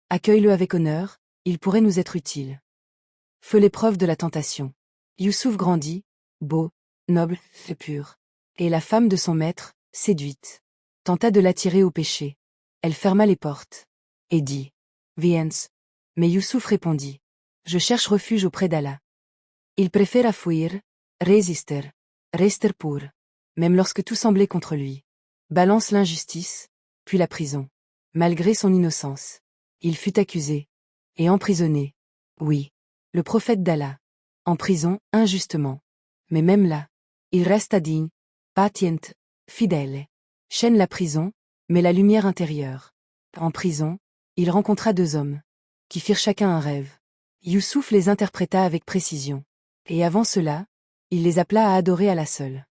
Accueille-le avec honneur, il pourrait nous être utile. Feu l'épreuve de la tentation. Youssouf grandit, beau, noble, et pur. Et la femme de son maître, séduite, tenta de l'attirer au péché. Elle ferma les portes. Et dit, Viens. Mais Youssouf répondit, Je cherche refuge auprès d'Allah. Il préféra fuir, résister, rester pur. Même lorsque tout semblait contre lui. Balance l'injustice, puis la prison. Malgré son innocence. Il fut accusé. Et emprisonné. Oui. Le prophète d'Allah. En prison, injustement. Mais même là. Il resta digne, patient, fidèle. Chaîne la prison, mais la lumière intérieure. En prison, il rencontra deux hommes. Qui firent chacun un rêve. Youssouf les interpréta avec précision. Et avant cela, il les appela à adorer Allah seul.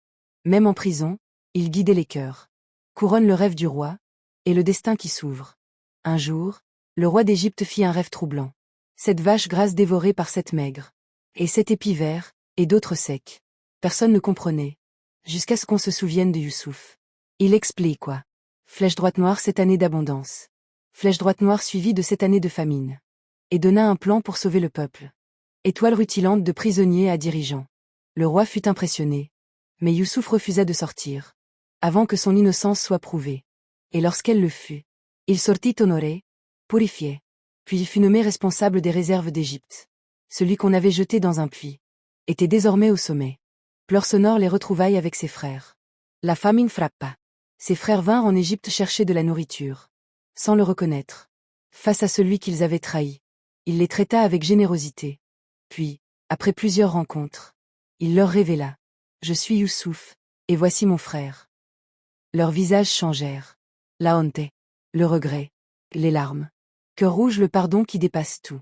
Même en prison, il guidait les cœurs. Couronne le rêve du roi, et le destin qui s'ouvre. Un jour, le roi d'Égypte fit un rêve troublant. Cette vache grasse dévorée par cette maigre. Et cet épi vert, et d'autres secs. Personne ne comprenait. Jusqu'à ce qu'on se souvienne de Youssouf. Il explique quoi. Flèche droite noire cette année d'abondance. Flèche droite noire suivie de cette année de famine. Et donna un plan pour sauver le peuple. Étoile rutilante de prisonnier à dirigeant. Le roi fut impressionné. Mais Youssouf refusa de sortir. Avant que son innocence soit prouvée. Et lorsqu'elle le fut, il sortit honoré, purifié. Puis il fut nommé responsable des réserves d'Égypte. Celui qu'on avait jeté dans un puits. Était désormais au sommet. Pleurs sonores les retrouvailles avec ses frères. La famine frappa. Ses frères vinrent en Égypte chercher de la nourriture. Sans le reconnaître. Face à celui qu'ils avaient trahi. Il les traita avec générosité. Puis, après plusieurs rencontres, il leur révéla. Je suis Youssouf, et voici mon frère. Leurs visages changèrent. La honte, le regret, les larmes. Cœur rouge le pardon qui dépasse tout.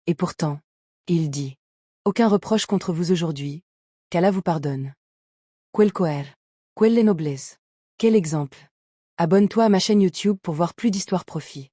Et pourtant, il dit. Aucun reproche contre vous aujourd'hui, qu'Allah vous pardonne. Quel coeur, quelle noblesse. Quel exemple. Abonne-toi à ma chaîne YouTube pour voir plus d'histoires profit.